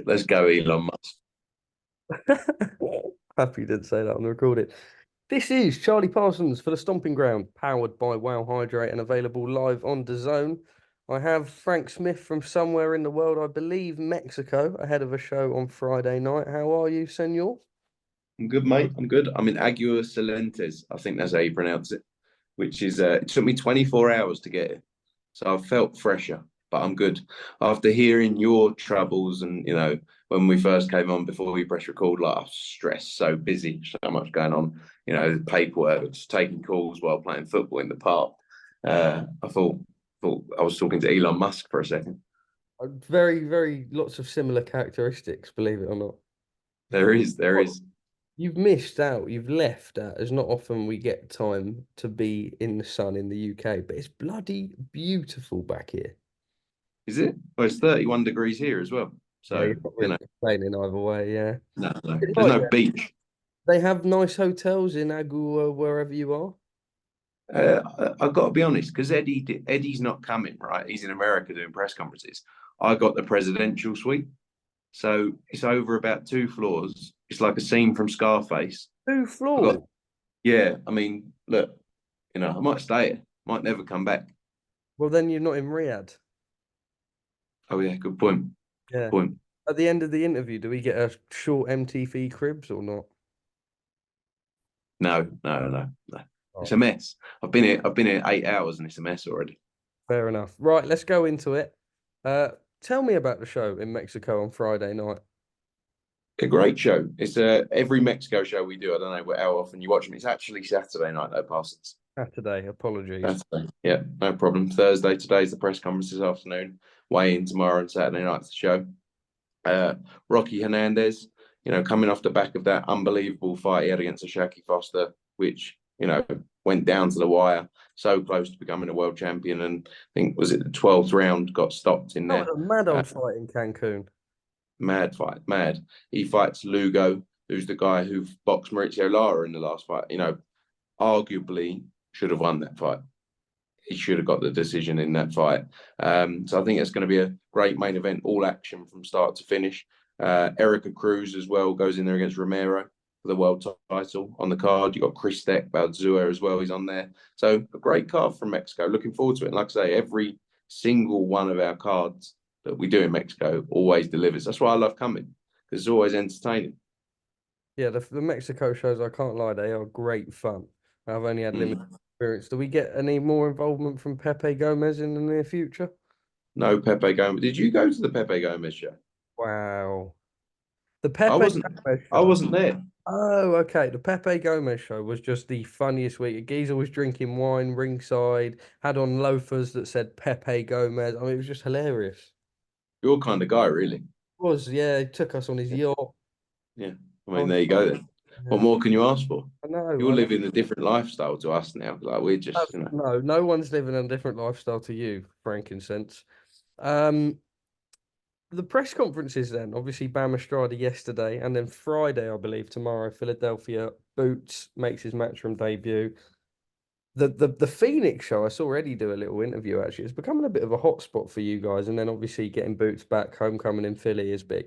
Let's go, Elon Musk. Happy you didn't say that on the recording. This is Charlie Parsons for the Stomping Ground, powered by Wow Hydrate and available live on DAZN. I have Frank Smith from somewhere in the world, I believe Mexico, ahead of a show on Friday night. How are you, senor? I'm good, mate. I'm good. I'm in Aguascalientes. I think that's how you pronounce it. Which is it took me 24 hours to get it, so I felt fresher. But I'm good. After hearing your troubles and when we first came on before we press record, like I was stressed, so busy, so much going on. Paperwork, just taking calls while playing football in the park. I thought I was talking to Elon Musk for a second. Very, very lots of similar characteristics, believe it or not. There is. You've missed out, you've left out. It's not often we get time to be in the sun in the UK, but it's bloody beautiful back here. Is it? Well, it's 31 degrees here as well. Yeah, So, you're not really complaining either way, yeah. no, no. It's There's like no that. beach. They have nice hotels in Agua, wherever you are. I've got to be honest, because Eddie's not coming, right? He's in America doing press conferences. I got the presidential suite. So it's over about 2 floors. It's like a scene from Scarface. Two I got, floors. yeah, I mean, look, I might stay here, might never come back. Well, then you're not in Riyadh. Oh, yeah, good point. Good Yeah. point. At the end of the interview, do we get a short MTV cribs or not? No, no, no, no. It's Oh, a mess. I've been here 8 hours and it's a mess already. fair enough. Right, let's go into it. Uh, Tell me about the show in Mexico on Friday night. A great show. It's every Mexico show we do. I don't know how often you watch them. It's actually Saturday night though, Parsons. Saturday, apologies. Saturday. Yeah, no problem. Thursday. Today's the press conference this afternoon. Weigh in tomorrow and Saturday night's the show. Rocky Hernandez, coming off the back of that unbelievable fight he had against Ashaki Foster, which went down to the wire, so close to becoming a world champion. And I think was it the 12th round got stopped in That was there. a mad Uh, old fight in Cancun. Mad fight, mad. He fights Lugo, who's the guy who boxed Mauricio Lara in the last fight. Arguably should have won that fight. He should have got the decision in that fight. So I think it's going to be a great main event, all action from start to finish. Erica Cruz as well goes in there against Romero for the world title on the card. You got Chris Deck, Balzua as well. He's on there. So a great card from Mexico. Looking forward to it. And like I say, every single one of our cards that we do in Mexico always delivers. That's why I love coming because it's always entertaining. Yeah, the Mexico shows, I can't lie, they are great fun. I've only had limited Mm. experience. Do we get any more involvement from Pepe Gomez in the near future? No Pepe Gomez. Did you go to the Pepe Gomez show? Wow. The I Pepe wasn't. Gomez I show. wasn't there. Oh, okay. The Pepe Gomez show was just the funniest week. A geezer was drinking wine ringside, had on loafers that said Pepe Gomez. I mean, it was just hilarious. Your kind of guy, really. It was, yeah. He took us on his Yeah. yacht. Yeah. I I mean, was, there you go then. What yeah. more can you ask for? I know, You're I know. living a different lifestyle to us now. Like we're just, No, no one's living a different lifestyle to you, frankincense. Um, the press conferences then, obviously Bam Estrada yesterday, and then Friday, I believe, tomorrow, Philadelphia, Boots makes his matchroom debut. The Phoenix show, I saw Eddie do a little interview actually. It's becoming a bit of a hotspot for you guys, and then obviously getting Boots back, homecoming in Philly is big.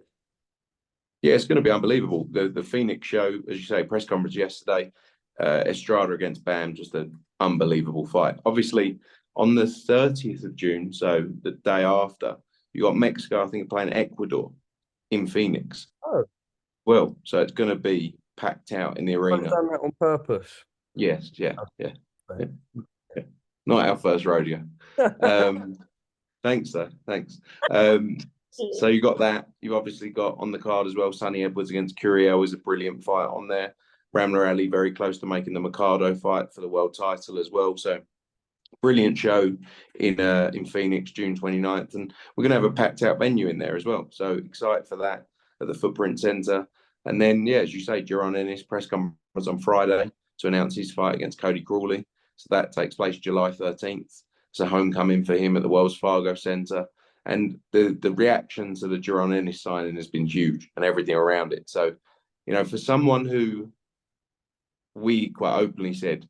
yeah, it's going to be unbelievable. The Phoenix show, as you say, press conference yesterday, Estrada against Bam, just an unbelievable fight. Obviously, on the 30th of June, so the day after, you got Mexico, I think, playing Ecuador in Phoenix. Oh, Well, so it's going to be packed out in the I've arena. done that on purpose. Yes, yeah, yeah, yeah, Okay. yeah. Not our first rodeo. Um, Thanks, though. Thanks. Um, so you got that. You've obviously got on the card as well. Sonny Edwards against Curiel is a brilliant fight on there. Ram Norelli very close to making the Mikado fight for the world title as well. So brilliant show in Phoenix, June 29th. And we're going to have a packed out venue in there as well. So excited for that at the Footprint Centre. And then, yeah, as you say, Jaron Ennis press conference on Friday to announce his fight against Cody Crawley. So that takes place July 13th. It's a homecoming for him at the Wells Fargo Centre. And the reaction to the Jaron Ennis signing has been huge and everything around it. So, for someone who we quite openly said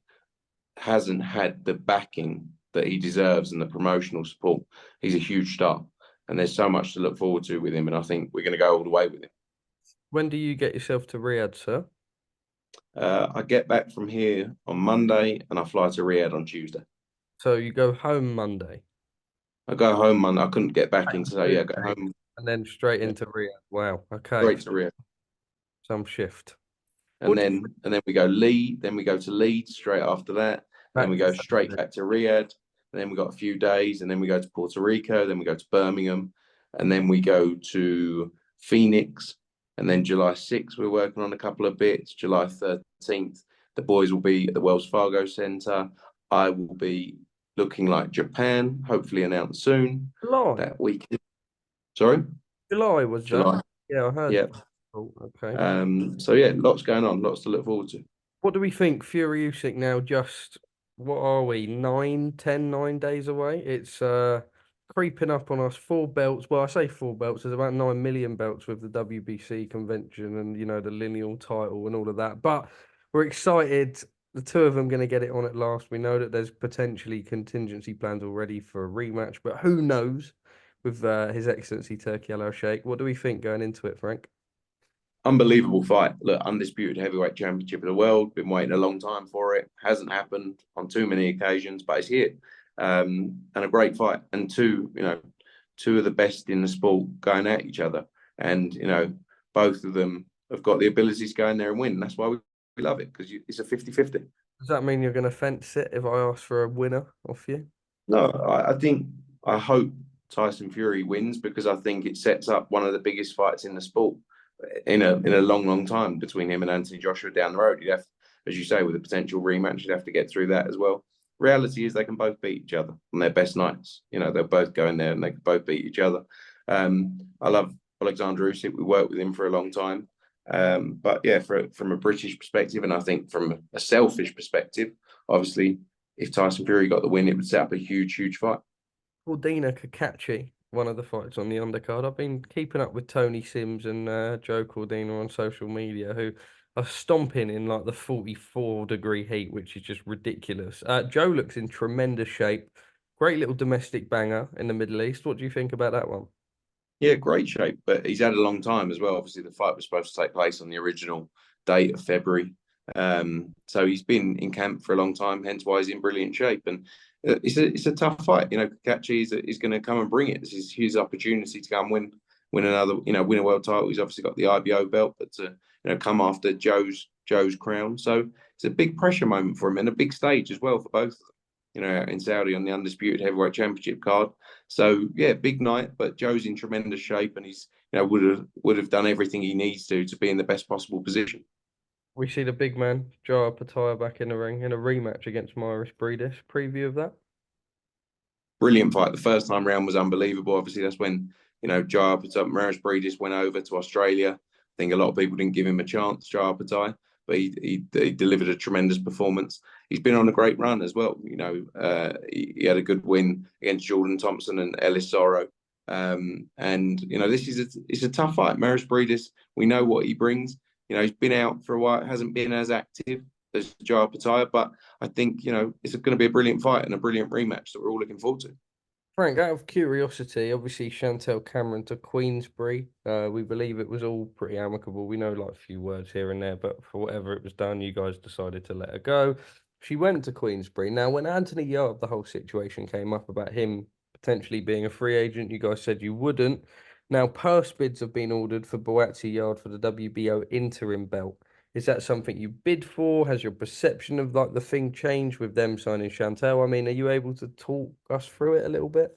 hasn't had the backing that he deserves and the promotional support, he's a huge star. and there's so much to look forward to with him. And I think we're going to go all the way with him. When do you get yourself to Riyadh, sir? I get back from here on Monday, and I fly to Riyadh on Tuesday. So you go home Monday. I go home Monday. I couldn't get back into, so yeah, I go Tuesday, home and then straight into Riyadh. Wow. Okay. straight to Riyadh. Some shift. And then we go Leeds, then we go to Leeds straight after that. And then we go straight back to Riyadh. And then we got a few days, and then we go to Puerto Rico, then we go to Birmingham, and then we go to Phoenix. And then July 6th, we're working on a couple of bits. July 13th, the boys will be at the Wells Fargo Centre. I will be looking like Japan, hopefully announced soon. July. That week. Sorry? July was July. that? Yeah, I heard. Yeah. Oh, okay. So yeah, lots going on, lots to look forward to. What do we think? Fury-Usyk now just, what are we, 9 days away? It's creeping up on us. 4 belts. Well, I say 4 belts. There's about 9 million belts with the WBC convention and, the lineal title and all of that. But we're excited. The two of them going to get it on at last. We know that there's potentially contingency plans already for a rematch, but who knows with His Excellency Turki Al-Sheikh. What do we think going into it, Frank? Unbelievable fight. Look, undisputed heavyweight championship of the world. Been waiting a long time for it. Hasn't happened on too many occasions, but it's here. And a great fight. And two of the best in the sport going at each other. And, both of them have got the abilities to go in there and win. That's why we love it, because it's a 50-50. Does that mean you're going to fence it if I ask for a winner off you? No, I hope Tyson Fury wins, because I think it sets up one of the biggest fights in the sport in a long time between him and Anthony Joshua down the road. You'd have, as you say, with a potential rematch, you'd have to get through that as well. Reality is they can both beat each other on their best nights. They'll both go in there and they can both beat each other. I love Alexander Usyk. We worked with him for a long time. But yeah, from a British perspective, and I think from a selfish perspective, obviously, if Tyson Fury got the win, it would set up a huge fight. Dina Kakachi, one of the fights on the undercard. I've been keeping up with Tony Sims and Joe Cordina on social media, who are stomping in like the 44-degree heat, which is just ridiculous. Joe looks in tremendous shape. Great little domestic banger in the Middle East. What do you think about that one? Yeah, great shape, but he's had a long time as well. Obviously, the fight was supposed to take place on the original date of February. So he's been in camp for a long time, hence why he's in brilliant shape. And it's a tough fight. Kakachi is going to come and bring it. This is his opportunity to come win another, win a world title. He's obviously got the IBO belt, but to come after Joe's crown. So it's a big pressure moment for him, and a big stage as well for both of them. In Saudi on the undisputed heavyweight championship card. So yeah, big night, but Joe's in tremendous shape, and he's would have done everything he needs to be in the best possible position. We see the big man, Jaya Pataya, back in the ring in a rematch against Myris Breedis. Preview of that? Brilliant fight. The first time round was unbelievable. Obviously, that's when Jaya Pataya, Myris Breedis went over to Australia. I think a lot of people didn't give him a chance, Jaya Pataya, but he delivered a tremendous performance. He's been on a great run as well. He had a good win against Jordan Thompson and Ellis Zorro. It's a tough fight. Myris Breedis, we know what he brings. He's been out for a while, hasn't been as active as Jaya Pataya, but I think, it's going to be a brilliant fight and a brilliant rematch that we're all looking forward to. Frank, out of curiosity, obviously Chantel Cameron to Queensbury. We believe it was all pretty amicable. We know like a few words here and there, but for whatever it was done, you guys decided to let her go. She went to Queensbury. Now, when Anthony Yarde, the whole situation came up about him potentially being a free agent, you guys said you wouldn't. Now, purse bids have been ordered for Buatsi Yarde for the WBO interim belt. Is that something you bid for? Has your perception of like the thing changed with them signing Chantel? I mean, are you able to talk us through it a little bit?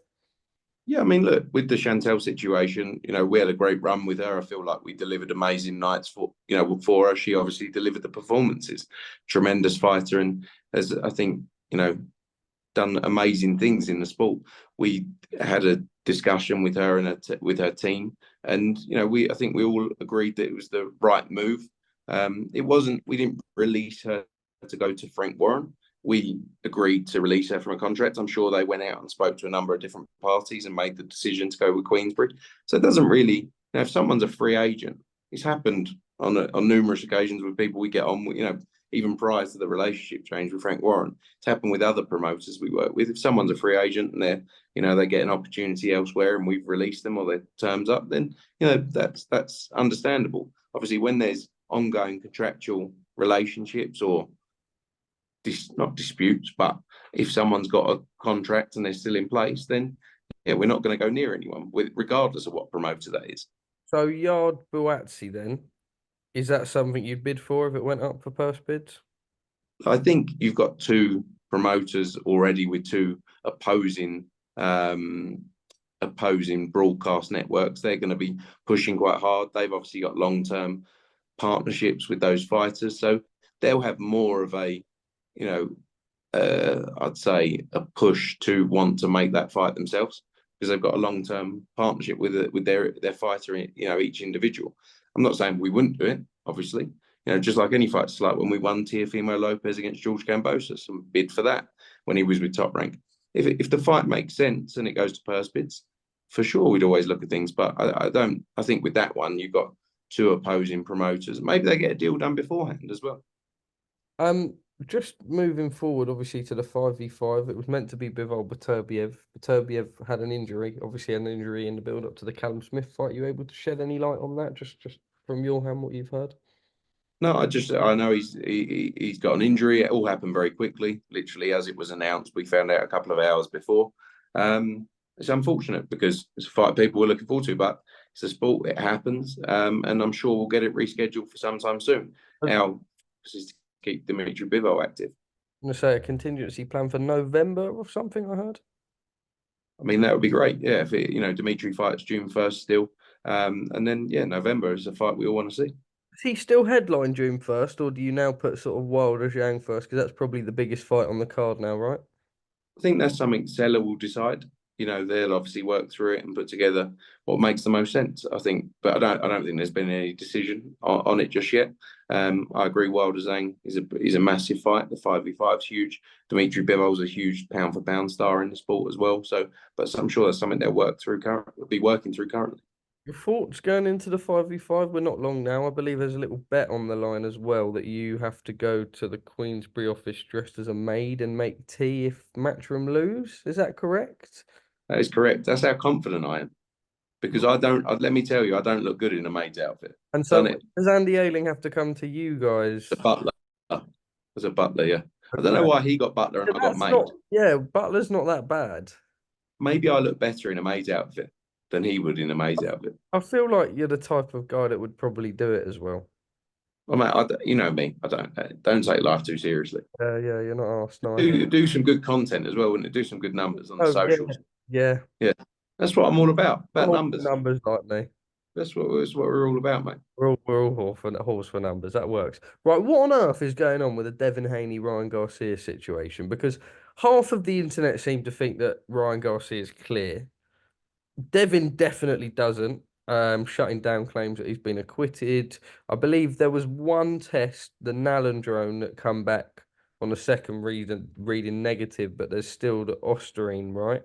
Yeah, I mean, look, with the Chantel situation, we had a great run with her. I feel like we delivered amazing nights for her. She obviously delivered the performances. Tremendous fighter, and has, I think, done amazing things in the sport. We had a discussion with her and with her team, and I think we all agreed that it was the right move. We didn't release her to go to Frank Warren. We agreed to release her from a contract. I'm sure they went out and spoke to a number of different parties and made the decision to go with Queensbury. So it doesn't really, if someone's a free agent, it's happened on numerous occasions with people we get on with. even prior to the relationship change with Frank Warren. It's happened with other promoters we work with. If someone's a free agent and they get an opportunity elsewhere and we've released them or their terms up, then that's understandable. Obviously, when there's ongoing contractual relationships or not disputes, but if someone's got a contract and they're still in place, then we're not going to go near anyone, regardless of what promoter that is. So Yard Buatsi then, is that something you'd bid for if it went up for purse bids? I think you've got two promoters already with two opposing broadcast networks. They're going to be pushing quite hard. They've obviously got long-term partnerships with those fighters, so they'll have more of a, I'd say, a push to want to make that fight themselves because they've got a long-term partnership with their fighter, each individual. I'm not saying we wouldn't do it, obviously. Just like any fight, it's like when we won Teofimo Lopez against George Kambosos and bid for that when he was with Top Rank. If the fight makes sense and it goes to purse bids, for sure we'd always look at things. But I think with that one, you've got two opposing promoters. Maybe they get a deal done beforehand as well. Just moving forward, obviously, to the 5v5, it was meant to be Bivol Beterbiev. Beterbiev had an injury, in the build-up to the Callum Smith fight. Are you able to shed any light on that, just from your hand, what you've heard? No, I know he's got an injury. It all happened very quickly, literally as it was announced. We found out a couple of hours before. It's unfortunate because it's a fight people were looking forward to, but it's a sport. It happens, and I'm sure we'll get it rescheduled for sometime soon. Now, is to keep Dimitri Bivol active. I'm going to say a contingency plan for November or something, I heard. I mean, that would be great. Yeah, if Dimitri fights June 1st still, and then November is a fight we all want to see. Is he still headline June 1st, or do you now put sort of Wilder Zhang first? Because that's probably the biggest fight on the card now, right? I think that's something Seller will decide. They'll obviously work through it and put together what makes the most sense, I think. But I don't think there's been any decision on it just yet. I agree. Wilder Zhang is a massive fight. The 5v5 is huge. Dimitri Bivol's a huge pound for pound star in the sport as well. But I'm sure that's something they'll be working through currently. Your thoughts going into the 5v5? We're not long now. I believe there's a little bet on the line as well that you have to go to the Queensbury office dressed as a maid and make tea if Matchroom lose. Is that correct? That is correct. That's how confident I am. Because let me tell you, I don't look good in a maid's outfit. And so does Andy Ayling have to come to you guys? The butler. As a butler, yeah. I don't know why he got butler and I got maid. Butler's not that bad. Maybe I look better in a maid's outfit than he would in a maid's outfit. I feel like you're the type of guy that would probably do it as well. Well, mate, you know me. I don't take life too seriously. Yeah, you're not asked. No, do some good content as well, wouldn't it? Do some good numbers on the socials. Yeah. That's what I'm all about. Numbers. Numbers like me. That's what we're all about, mate. We're all horse for numbers. That works. Right, what on earth is going on with the Devin Haney Ryan Garcia situation? Because half of the internet seem to think that Ryan Garcia is clear. Devin definitely doesn't. Shutting down claims that he's been acquitted. I believe there was one test, the Nalendrone, that come back on the second reading negative, but there's still the Osterine, right?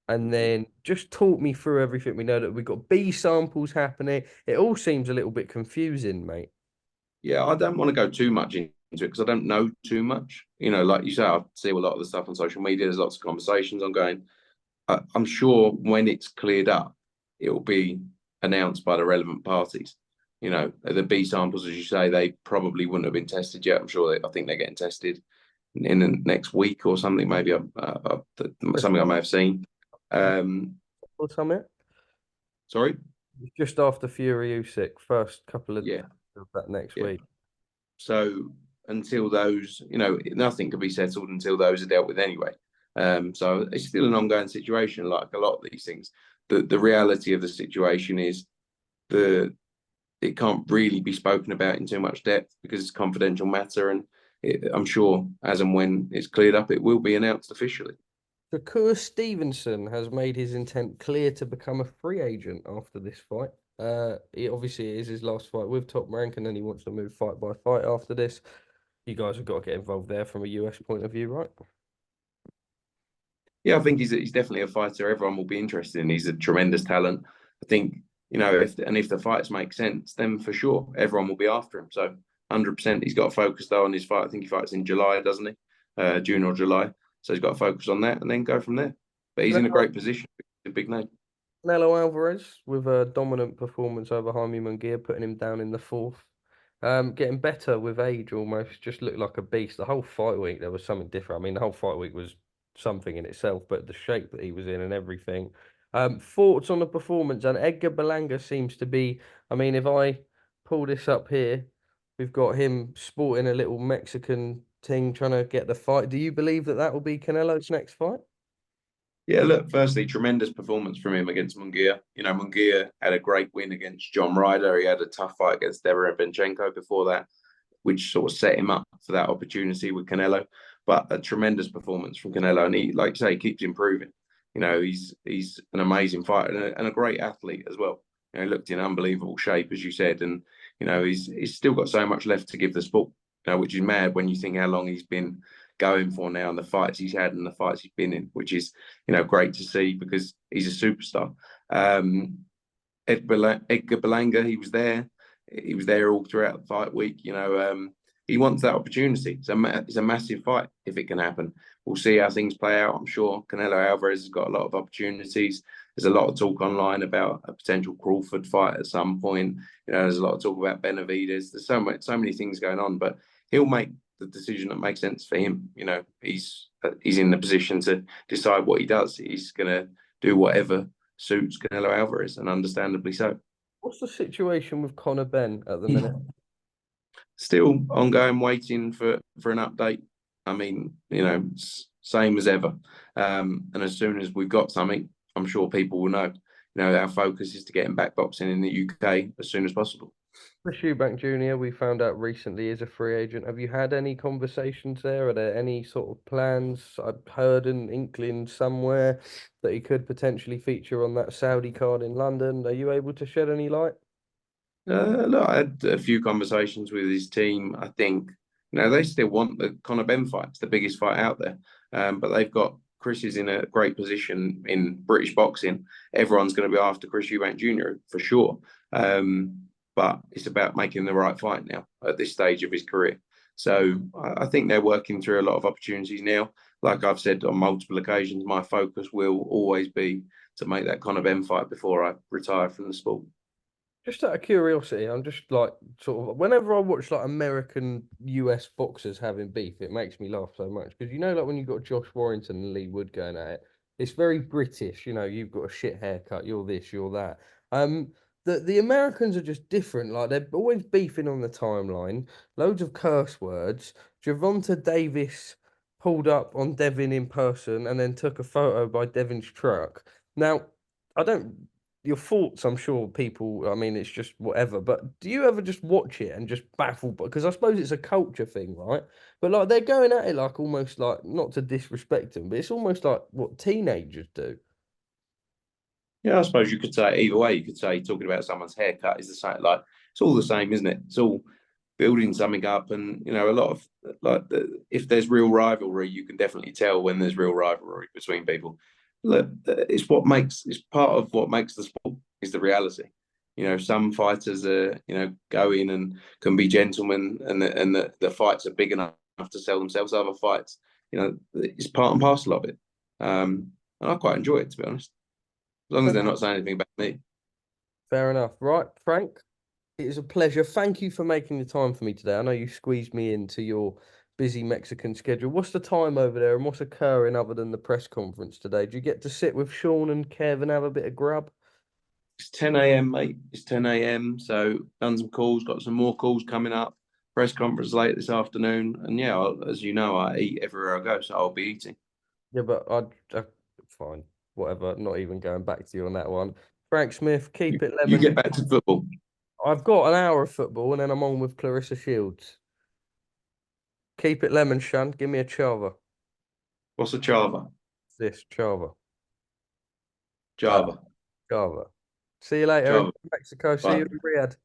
And then just talk me through everything we know, that we've got B samples happening. It all seems a little bit confusing, mate. Yeah, I don't want to go too much into it because I don't know too much. Like you say, I see a lot of the stuff on social media. There's lots of conversations ongoing. I'm sure when it's cleared up, it will be announced by the relevant parties. The B samples, as you say, they probably wouldn't have been tested yet. I think they're getting tested in the next week or something. Maybe something I may have seen. Or something? Sorry? Just after Fury-Usyk, first couple of of that next week. So until those, nothing can be settled until those are dealt with anyway. So it's still an ongoing situation, like a lot of these things. The reality of the situation is it can't really be spoken about in too much depth because it's confidential matter, and I'm sure as and when it's cleared up, it will be announced officially. Shakur Stevenson has made his intent clear to become a free agent after this fight. It obviously is his last fight with Top Rank, and then he wants to move fight by fight after this. You guys have got to get involved there from a US point of view, right? Yeah, I think he's definitely a fighter everyone will be interested in. He's a tremendous talent. I think, if the fights make sense, then for sure everyone will be after him. So 100%. He's got to focus though on his fight. I think he fights in July, doesn't he? June or July. So he's got to focus on that and then go from there. But he's in a great position. A big name. Canelo Alvarez with a dominant performance over Jaime Munguia, putting him down in the fourth. Getting better with age almost, just looked like a beast. The whole fight week, there was something different. I mean, the whole fight week was something in itself, but the shape that he was in and everything. Thoughts on the performance? And Edgar Berlanga seems to be, I mean, if I pull this up here, we've got him sporting a little Mexican thing trying to get the fight. Do you believe that that will be Canelo's next fight? Yeah, look, firstly, tremendous performance from him against Munguia. You know, Munguia had a great win against John Ryder. He had a tough fight against Derevyanchenko before that, which sort of set him up for that opportunity with Canelo. But a tremendous performance from Canelo, and he, like you say, keeps improving. You know, he's an amazing fighter and a great athlete as well. You know, he looked in unbelievable shape, as you said, and you know, he's still got so much left to give the sport. You know, which is mad when you think how long he's been going for now and the fights he's had and the fights he's been in, which is, you know, great to see because he's a superstar. Edgar Berlanga, he was there. He was there all throughout the fight week. You know, he wants that opportunity. It's a massive fight if it can happen. We'll see how things play out. I'm sure Canelo Alvarez has got a lot of opportunities. There's a lot of talk online about a potential Crawford fight at some point. You know, there's a lot of talk about Benavidez. There's so many things going on, but he'll make the decision that makes sense for him. You know, he's in the position to decide what he does. He's going to do whatever suits Canelo Alvarez, and understandably so. What's the situation with Conor Benn at the minute? Still ongoing, waiting for an update. I mean, you know, same as ever. And as soon as we've got something, I'm sure people will know. You know, our focus is to get him back boxing in the UK as soon as possible. Chris Eubank Jr., we found out recently, is a free agent. Have you had any conversations there? Are there any sort of plans? I've heard an inkling somewhere that he could potentially feature on that Saudi card in London. Are you able to shed any light? Look, I had a few conversations with his team. I think, you know, they still want the Conor Benn fight. It's the biggest fight out there. But they've got Chris is in a great position in British boxing. Everyone's going to be after Chris Eubank Jr. for sure. But it's about making the right fight now at this stage of his career. So I think they're working through a lot of opportunities now. Like I've said on multiple occasions, my focus will always be to make that Conor Benn fight before I retire from the sport. Just out of curiosity, I'm just like sort of whenever I watch like American US boxers having beef, it makes me laugh so much because you know, like when you've got Josh Warrington and Lee Wood going at it, it's very British. You know, you've got a shit haircut, you're this, you're that. The Americans are just different. Like they're always beefing on the timeline, loads of curse words. Javonta Davis pulled up on Devin in person and then took a photo by Devin's truck. Now, I don't your thoughts, I'm sure people, I mean, it's just whatever, but do you ever just watch it and just baffle? Because I suppose it's a culture thing, right? But like they're going at it like almost like, not to disrespect them, but it's almost like what teenagers do. Yeah, I suppose you could say it either way. You could say talking about someone's haircut is the same. Like it's all the same, isn't it? It's all building something up, and you know, a lot of if there's real rivalry, you can definitely tell when there's real rivalry between people. Look, it's part of what makes the sport is the reality. You know, some fighters are go in and can be gentlemen, and the fights are big enough to sell themselves. Other fights, you know, it's part and parcel of it. And I quite enjoy it, to be honest. As long as they're not saying anything about me. Fair enough. Right, Frank, it is a pleasure. Thank you for making the time for me today. I know you squeezed me into your busy Mexican schedule. What's the time over there and what's occurring other than the press conference today? Do you get to sit with Sean and Kev and have a bit of grub? It's 10 a.m., mate. It's 10 a.m. So done some calls, got some more calls coming up. Press conference late this afternoon. And yeah, as you know, I eat everywhere I go, so I'll be eating. Yeah, but fine, whatever. Not even going back to you on that one. Frank Smith, keep it You lemon. get back to football. I've got an hour of football and then I'm on with Clarissa Shields. Keep it lemon, Shan. Give me a chava. What's a chava? This chava. Java. Chava. See you later. Java. In Mexico. See you Bye. in Riyadh.